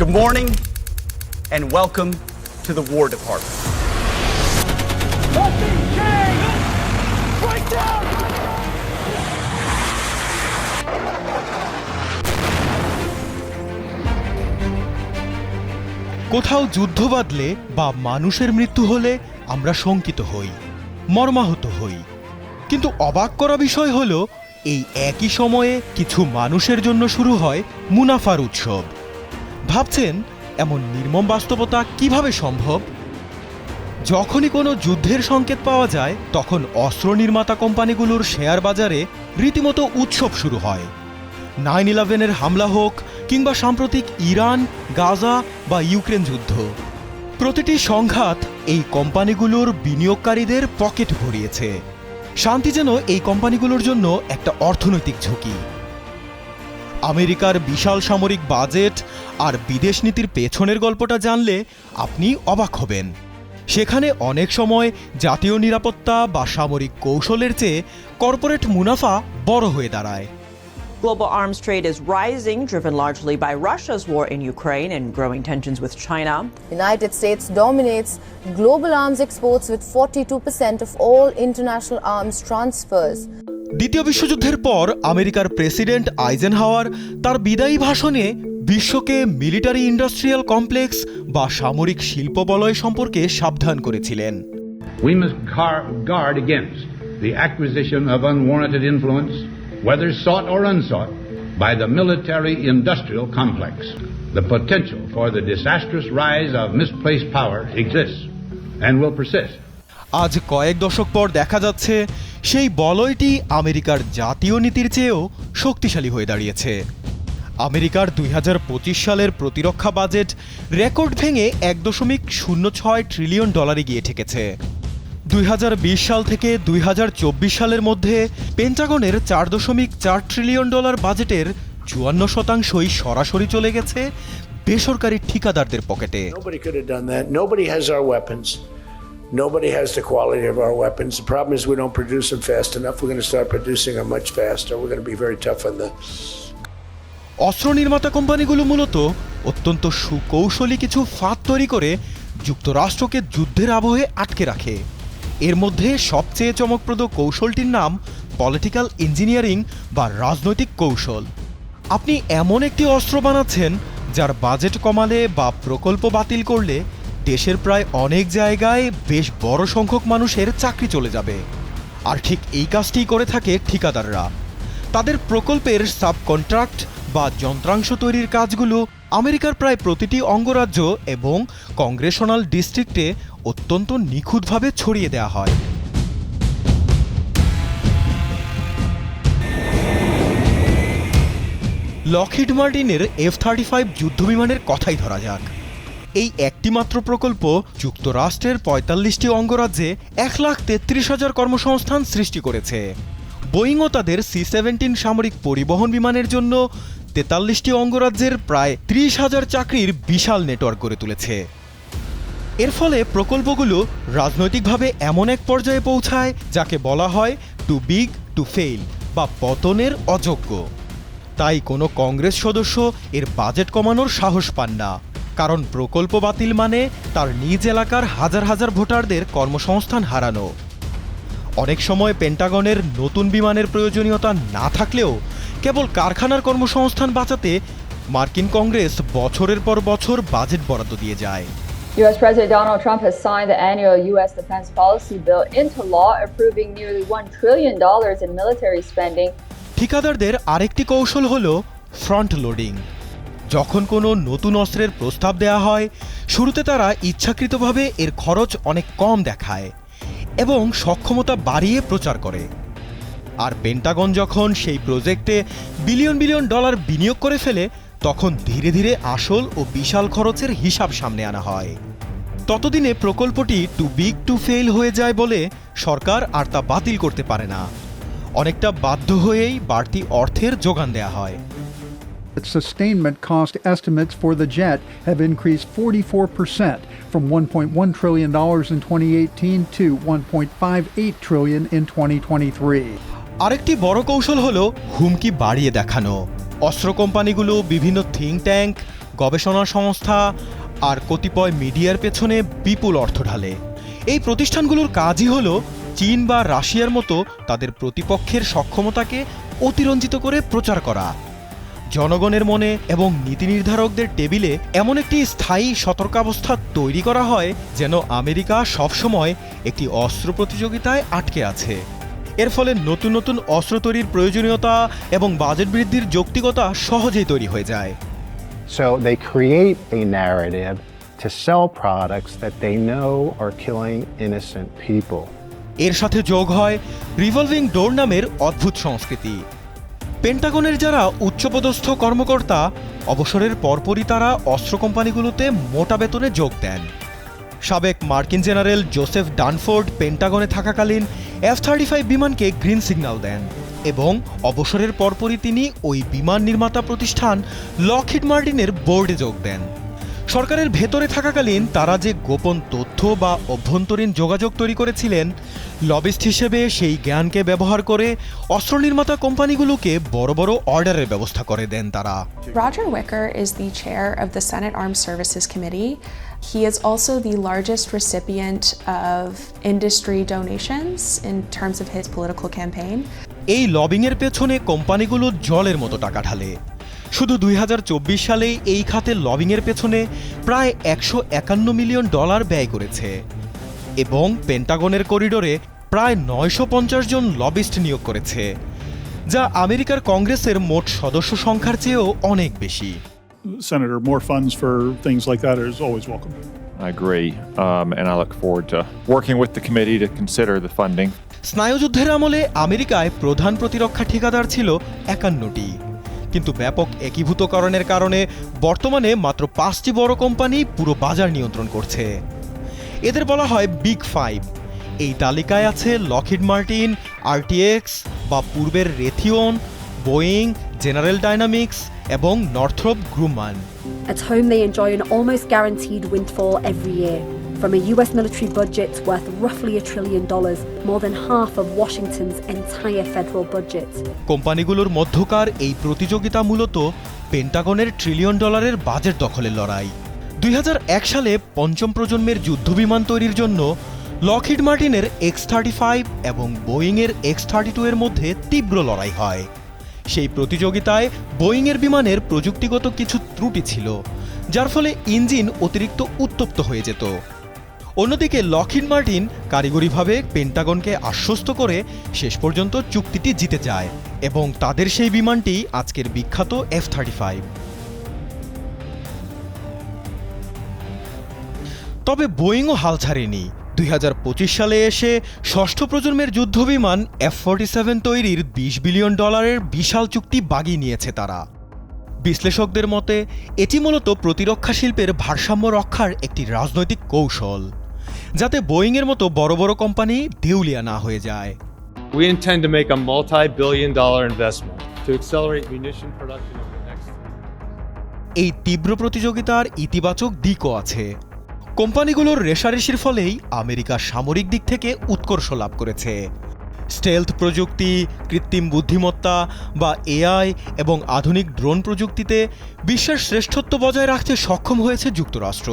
Good morning and welcome to the War Department. Nothing changed! Break down! কোথাও যুদ্ধ বাঁধলে বা মানুষের মৃত্যু হলে আমরা শঙ্কিত হই, মর্মাহত হই। কিন্তু অবাক করা বিষয় হলো এই একই সময়ে কিছু মানুষের জন্য শুরু হয় মুনাফার উৎসব। ভাবছেন এমন নির্মম বাস্তবতা কিভাবে সম্ভব? যখনই কোনো যুদ্ধের সংকেত পাওয়া যায় তখন অস্ত্র নির্মাতা কোম্পানিগুলোর শেয়ার বাজারে রীতিমতো উৎসব শুরু হয়। 9/11-এর হামলা হোক কিংবা সাম্প্রতিক ইরান, গাজা বা ইউক্রেন যুদ্ধ, প্রতিটি সংঘাত এই কোম্পানিগুলোর বিনিয়োগকারীদের পকেট ভরিয়েছে। শান্তি যেন এই কোম্পানিগুলোর জন্য একটা অর্থনৈতিক ঝুঁকি। আমেরিকার বিশাল সামরিক বাজেট আর বিদেশ নীতির পেছনের গল্পটা জানলে আপনি অবাক হবেন। সেখানে অনেক সময় জাতীয় নিরাপত্তা বা সামরিক কৌশলের চেয়ে কর্পোরেট মুনাফা বড় হয়ে দাঁড়ায়। Global arms trade is rising, driven largely by Russia's war in Ukraine and growing tensions with China. The United States dominates global arms exports with 42% of all international arms transfers. দ্বিতীয় বিশ্বযুদ্ধের পর আমেরিকার president Eisenhower তার বিদায়ী ভাষণে বিশ্বকে military industrial complex বা সামরিক শিল্প বলয় সম্পর্কে সাবধান করেছিলেন। We must guard against the acquisition of unwarranted influence, whether sought or unsought, by the military-industrial complex. The potential for the disastrous rise of misplaced power exists and will persist. আজ কয়েক দশক পর দেখা যাচ্ছে সেই বলয়টি আমেরিকার জাতীয় নীতির চেয়েও শক্তিশালী হয়ে দাঁড়িয়েছে। আমেরিকার 2025 সালের প্রতিরক্ষা বাজেট রেকর্ড ভেঙে $1.06 ট্রিলিয়ন গিয়ে ঠেকেছে। 2020 সাল থেকে 2024 সালের মধ্যে পেন্টাগনের $4.4 ট্রিলিয়ন বাজেটের 54%ই সরাসরি চলে গেছে বেসরকারি ঠিকাদারদের পকেটে। Nobody could have done that. Nobody has our weapons. Nobody has the quality of our weapons. The problem is we don't produce them fast enough. We're going to start producing them much faster. We're going to be very tough on the... অস্ত্র নির্মাতা কোম্পানিগুলো মূলত অত্যন্ত সুকৌশলী কিছু ফাঁদ তৈরি করে যুক্তরাষ্ট্রকে যুদ্ধের আবহে আটকে রাখে। এর মধ্যে সবচেয়ে চমকপ্রদ কৌশলটির নাম পলিটিক্যাল ইঞ্জিনিয়ারিং বা রাজনৈতিক কৌশল। আপনি এমন একটি অস্ত্র বানাচ্ছেন যার বাজেট কমালে বা প্রকল্প বাতিল করলে দেশের প্রায় অনেক জায়গায় বেশ বড় সংখ্যক মানুষের চাকরি চলে যাবে। আর ঠিক এই কাজটিই করে থাকে ঠিকাদাররা। তাদের প্রকল্পের সাব কন্ট্রাক্ট বা যন্ত্রাংশ তৈরির কাজগুলো আমেরিকার প্রায় প্রতিটি অঙ্গরাজ্য এবং কংগ্রেশনাল ডিস্ট্রিক্টে অত্যন্ত নিখুঁতভাবে ছড়িয়ে দেওয়া হয়। লকহিড মার্টিনের F-35 যুদ্ধবিমানের কথাই ধরা যাক। এই একটি মাত্র প্রকল্প যুক্তরাষ্ট্রের 45টি অঙ্গরাজ্যে 1,33,000 কর্মসংস্থান সৃষ্টি করেছে। বোয়িংও তাদের C-17 সামরিক পরিবহন বিমানের জন্য 43টি অঙ্গরাজ্যের প্রায় 30,000 চাকরির বিশাল নেটওয়ার্ক গড়ে তুলেছে। এর ফলে প্রকল্পগুলো রাজনৈতিকভাবে এমন এক পর্যায়ে পৌঁছায় যাকে বলা হয় টু বিগ টু ফেইল বা পতনের অযোগ্য। তাই কোনো কংগ্রেস সদস্য এর বাজেট কমানোর সাহস পান না, কারণ প্রকল্প বাতিল মানে তার নিজ এলাকার হাজার হাজার ভোটারদের কর্মসংস্থান হারানো। অনেক সময় পেন্টাগনের নতুন বিমানের প্রয়োজনীয়তা না থাকলেও কেবল কারখানার কর্মসংস্থান বাঁচাতে মার্কিন কংগ্রেস বছরের পর বছর বাজেট বরাদ্দ দিয়ে যায়। U.S. President Donald Trump has signed the annual U.S. Defense Policy Bill into law, approving nearly $1 trillion in military spending. ঠিকাদারদের আরেকটি কৌশল হলো ফ্রন্ট লোডিং। যখন কোনো নতুন অস্ত্রের প্রস্তাব দেয়া হয়, শুরুতে তারা ইচ্ছাকৃতভাবে এর খরচ অনেক কম দেখায় এবং সক্ষমতা বাড়িয়ে প্রচার করে। আর পেন্টাগন যখন সেই প্রজেক্টে বিলিয়ন বিলিয়ন ডলার বিনিয়োগ করে ফেলে, তখন ধীরে ধীরে আসল ও বিশাল খরচের হিসাব সামনে আনা হয়। ততদিনে প্রকল্পটি টু বিগ টু ফেইল হয়ে যায় বলে সরকার আর তা বাতিল করতে পারে না। অনেকটা বাধ্য হয়েই বাড়তি অর্থের যোগান দেয়া হয়। Sustainment cost estimates for the jet have increased 44% from $1.1 trillion in 2018 to $1.58 trillion in 2023. আরেকটি বড় কৌশল হলো হুমকি বাড়িয়ে দেখানো। অস্ত্র কোম্পানিগুলো বিভিন্ন থিঙ্ক ট্যাঙ্ক গবেষণা সংস্থা আর কতিপয় মিডিয়ার পেছনে বিপুল অর্থ ঢালে। এই প্রতিষ্ঠানগুলোর কাজই হলো চীন বা রাশিয়ার মতো তাদের প্রতিপক্ষের সক্ষমতাকে অতিরঞ্জিত করে প্রচার করা, জনগণের মনে এবং নীতি নির্ধারকদের টেবিলে এমন একটি স্থায়ী সতর্কাবস্থা তৈরি করা হয় যেন আমেরিকা সবসময় একটি অস্ত্র প্রতিযোগিতায় আটকে আছে। এর ফলে নতুন নতুন অস্ত্র তৈরির প্রয়োজনীয়তা এবং বাজেট বৃদ্ধির যৌক্তিকতা সহজেই তৈরি হয়ে যায়। So they create a narrative to sell products that they know are killing innocent people. এর সাথে যোগ হয় রিভলভিং ডোর নামের অদ্ভুত সংস্কৃতি। পেন্টাগনের যারা উচ্চপদস্থ কর্মকর্তা অবসরের পরপরই তারা অস্ত্র কোম্পানিগুলোতে মোটা বেতনে যোগ দেন। সাবেক মার্কিন জেনারেল জোসেফ ডানফোর্ড পেন্টাগনে থাকাকালীন F-35 বিমানকে গ্রিন সিগন্যাল দেন এবং অবসরের পরপরই তিনি ওই বিমান নির্মাতা প্রতিষ্ঠান লকহিড মার্টিনের বোর্ডে যোগ দেন। সরকারের ভেতরে থাকাকালীন তারা যে গোপন তথ্য বা অভ্যন্তরীণ যোগাযোগ তৈরি করেছিলেন, লবিস্ট হিসেবে সেই জ্ঞানকে ব্যবহার করে অস্ত্র নির্মাতা কোম্পানিগুলোকে বড় বড় অর্ডারের ব্যবস্থা করে দেন তারা। Roger Wicker is the chair of the Senate Armed Services Committee. He is also the largest recipient of industry donations in terms of his political campaign. এই লবিংয়ের পেছনে কোম্পানিগুলো জলের মতো টাকা ঢালে। শুধু 2024 সালেই এই খাতে লবিংয়ের পেছনে প্রায় $151 মিলিয়ন ব্যয় করেছে এবং পেন্টাগনের করিডোরে প্রায় 950 জন লবিস্ট নিয়োগ করেছে, যা আমেরিকার কংগ্রেসের মোট সদস্য সংখ্যার চেয়েও অনেক বেশি। Senator, more funds for things like that is always welcome. I agree, and I look forward to working with the committee to consider the funding. স্নায়ুযুদ্ধের আমলে আমেরিকায় প্রধান প্রতিরক্ষা ঠিকাদার ছিল 51টি, কিন্তু ব্যাপক একীভূতকরণের কারণে বর্তমানে মাত্র 5টি বড় কোম্পানি পুরো বাজার নিয়ন্ত্রণ করছে। এদের বলা হয় বিগ ফাইভ। এই তালিকায় আছে লকহিড মার্টিন, RTX বা পূর্বের রেথিয়ন, বোয়িং, জেনারেল ডাইনামিক্স এবং নর্থ্রপ গ্রুমান। At home, they enjoy an almost guaranteed windfall every year. From a US military budget worth roughly $1 trillion, more than half of Washington's entire federal budget. কোম্পানিগুলোর মধ্যকার এই প্রতিযোগিতা মূলত পেন্টাগনের $1 trillion budget দখলের লড়াই। 2001 সালে পঞ্চম প্রজন্মের যুদ্ধবিমান তৈরির জন্য লকহিড মার্টিনের X-35 এবং বোয়িংয়ের X-32 এর মধ্যে তীব্র লড়াই হয়। সেই প্রতিযোগিতায় বোয়িংয়ের বিমানের প্রযুক্তিগত কিছু ত্রুটি ছিল, যার ফলে ইঞ্জিন অতিরিক্ত উত্তপ্ত হয়ে যেত। অন্যদিকে লকহিড মার্টিন কারিগরিভাবে পেন্টাগনকে আশ্বস্ত করে শেষ পর্যন্ত চুক্তিটি জিতে যায় এবং তাদের সেই বিমানটি আজকের বিখ্যাত F-35। তবে বোয়িংও হাল ছাড়েনি। 2025 সালে এসে ষষ্ঠ প্রজন্মের যুদ্ধবিমান F-47 তৈরির $20 বিলিয়ন বিশাল চুক্তি বাগিয়ে নিয়েছে তারা। বিশ্লেষকদের মতে এটি মূলত প্রতিরক্ষা শিল্পের ভারসাম্য রক্ষার একটি রাজনৈতিক কৌশল, যাতে বোয়িংয়ের মতো বড় বড় কোম্পানি দেউলিয়া না হয়ে যায়। We intend to make a multi-billion-dollar investment to accelerate munition production over the next 3 years. এই তীব্র প্রতিযোগিতার ইতিবাচক দিকও আছে। কোম্পানিগুলোর রেষারেষির ফলেই আমেরিকা সামরিক দিক থেকে উৎকর্ষ লাভ করেছে। স্টেলথ প্রযুক্তি, কৃত্রিম বুদ্ধিমত্তা বা AI এবং আধুনিক ড্রোন প্রযুক্তিতে বিশ্বের শ্রেষ্ঠত্ব বজায় রাখতে সক্ষম হয়েছে যুক্তরাষ্ট্র।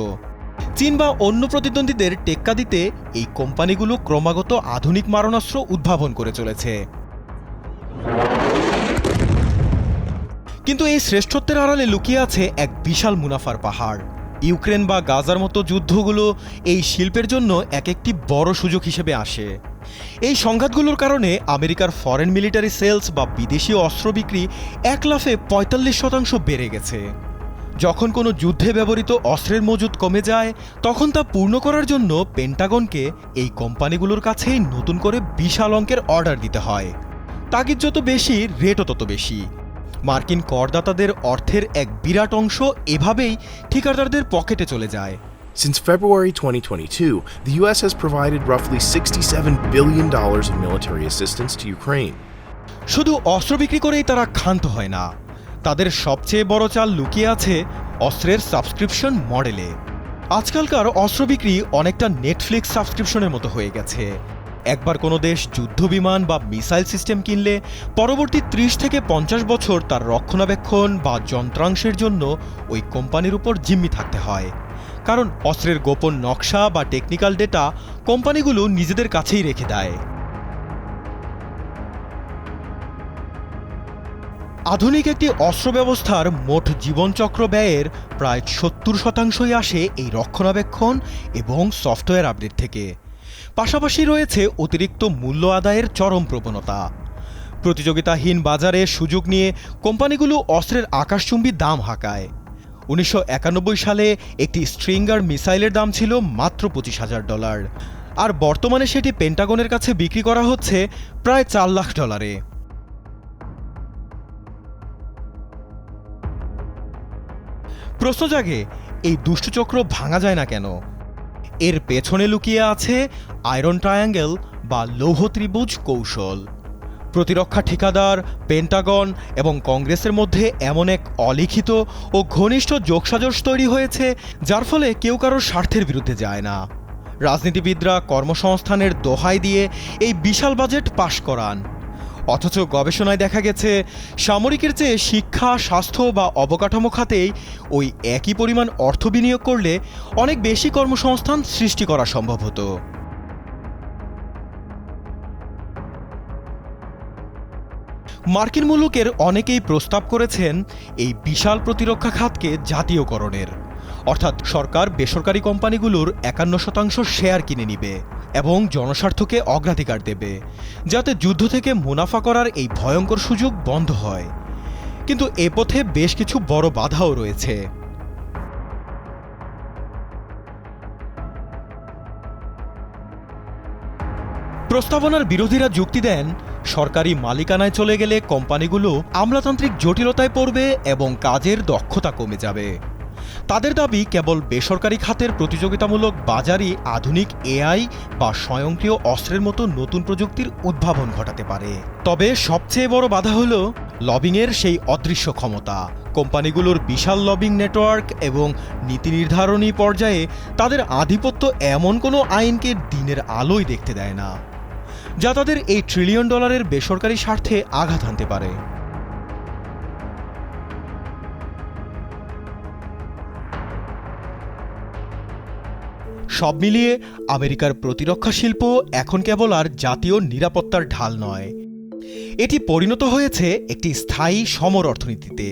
চীন বা অন্য প্রতিদ্বন্দ্বীদের টেক্কা দিতে এই কোম্পানিগুলো ক্রমাগত আধুনিক মারণাস্ত্র উদ্ভাবন করে চলেছে। কিন্তু এই শ্রেষ্ঠত্বের আড়ালে লুকিয়ে আছে এক বিশাল মুনাফার পাহাড়। ইউক্রেন বা গাজার মতো যুদ্ধগুলো এই শিল্পের জন্য একটি বড় সুযোগ হিসেবে আসে। এই সংঘাতগুলোর কারণে আমেরিকার ফরেন মিলিটারি সেলস বা বিদেশি অস্ত্র বিক্রি 1 লাফে 45% বেড়ে গেছে। যখন কোনো যুদ্ধে ব্যবহৃত অস্ত্রের মজুদ কমে যায়, তখন তা পূর্ণ করার জন্য পেন্টাগনকে এই কোম্পানিগুলোর কাছেই নতুন করে বিশাল অঙ্কের অর্ডার দিতে হয়। তাগিদ যত বেশি, রেটও তত বেশি। মার্কিন করদাতাদের অর্থের এক বিরাট অংশ এভাবেই ঠিকাদারদের পকেটে চলে যায়। Since February 2022, the U.S. has provided roughly $67 billion in military assistance to Ukraine. শুধু অস্ত্র বিক্রি করেই তারা ক্ষান্ত হয় না, তাদের সবচেয়ে বড় চাল লুকিয়ে আছে অস্ত্রের সাবস্ক্রিপশন মডেলে। আজকালকার অস্ত্র বিক্রি অনেকটা নেটফ্লিক্স সাবস্ক্রিপশনের মতো হয়ে গেছে। একবার কোনো দেশ যুদ্ধবিমান বা মিসাইল সিস্টেম কিনলে পরবর্তী 30 থেকে 50 বছর তার রক্ষণাবেক্ষণ বা যন্ত্রাংশের জন্য ওই কোম্পানির উপর জিম্মি থাকতে হয়, কারণ অস্ত্রের গোপন নকশা বা টেকনিক্যাল ডেটা কোম্পানিগুলো নিজেদের কাছেই রেখে দেয়। আধুনিক একটি অস্ত্র ব্যবস্থার মোট জীবনচক্র ব্যয়ের প্রায় 70% আসে এই রক্ষণাবেক্ষণ এবং সফটওয়্যার আপডেট থেকে। পাশাপাশি রয়েছে অতিরিক্ত মূল্য আদায়ের চরম প্রবণতা। প্রতিযোগিতাহীন বাজারে সুযোগ নিয়ে কোম্পানিগুলো অস্ত্রের আকাশচুম্বী দাম হাঁকায়। 1991 সালে একটি স্ট্রিঙ্গার মিসাইলের দাম ছিল মাত্র $25,000, আর বর্তমানে সেটি পেন্টাগনের কাছে বিক্রি করা হচ্ছে প্রায় $4 লাখ। প্রশ্ন জাগে, এই দুষ্টচক্র ভাঙা যায় না কেন? এর পেছনে লুকিয়ে আছে আয়রন ট্রায়াঙ্গেল বা লৌহ ত্রিভুজ কৌশল। প্রতিরক্ষা ঠিকাদার, পেন্টাগন এবং কংগ্রেসের মধ্যে এমন এক অলিখিত ও ঘনিষ্ঠ যোগসাজশ তৈরি হয়েছে যার ফলে কেউ কারোর স্বার্থের বিরুদ্ধে যায় না। রাজনীতিবিদরা কর্মসংস্থানের দোহাই দিয়ে এই বিশাল বাজেট পাশ করান, অথচ গবেষণায় দেখা গেছে সামরিকের চেয়ে শিক্ষা, স্বাস্থ্য বা অবকাঠামো খাতেই ওই একই পরিমাণ অর্থ বিনিয়োগ করলে অনেক বেশি কর্মসংস্থান সৃষ্টি করা সম্ভব হতো। মার্কিন মুলুকের অনেকেই প্রস্তাব করেছেন এই বিশাল প্রতিরক্ষা খাতকে জাতীয়করণের, অর্থাৎ সরকার বেসরকারি কোম্পানিগুলোর 51% শেয়ার কিনে নিবে এবং জনস্বার্থকে অগ্রাধিকার দেবে, যাতে যুদ্ধ থেকে মুনাফা করার এই ভয়ঙ্কর সুযোগ বন্ধ হয়। কিন্তু এ পথে বেশ কিছু বড় বাধাও রয়েছে। প্রস্তাবনার বিরোধীরা যুক্তি দেন, সরকারি মালিকানায় চলে গেলে কোম্পানিগুলো আমলাতান্ত্রিক জটিলতায় পড়বে এবং কাজের দক্ষতা কমে যাবে। তাদের দাবি, কেবল বেসরকারি খাতের প্রতিযোগিতামূলক বাজারই আধুনিক এআই বা স্বয়ংক্রিয় অস্ত্রের মতো নতুন প্রযুক্তির উদ্ভাবন ঘটাতে পারে। তবে সবচেয়ে বড় বাধা হল লবিংয়ের সেই অদৃশ্য ক্ষমতা। কোম্পানিগুলোর বিশাল লবিং নেটওয়ার্ক এবং নীতি নির্ধারণী পর্যায়ে তাদের আধিপত্য এমন কোনো আইনকে দিনের আলোয় দেখতে দেয় না, যা তাদের এই $1 ট্রিলিয়ন বেসরকারি স্বার্থে আঘাত হানতে পারে। সব মিলিয়ে আমেরিকার প্রতিরক্ষা শিল্প এখন কেবল আর জাতীয় নিরাপত্তার ঢাল নয়, এটি পরিণত হয়েছে একটি স্থায়ী সমর অর্থনীতিতে,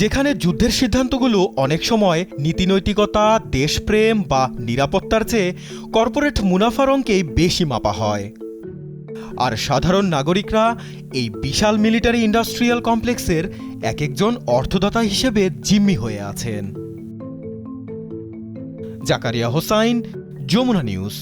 যেখানে যুদ্ধের সিদ্ধান্তগুলো অনেক সময় নীতিনৈতিকতা, দেশপ্রেম বা নিরাপত্তার চেয়ে কর্পোরেট মুনাফার অঙ্কেই বেশি মাপা হয়। আর সাধারণ নাগরিকরা এই বিশাল মিলিটারি ইন্ডাস্ট্রিয়াল কমপ্লেক্সের এক একজন অর্থদাতা হিসেবে জিম্মি হয়ে আছেন। জাকারিয়া হোসাইন, যমুনা নিউজ।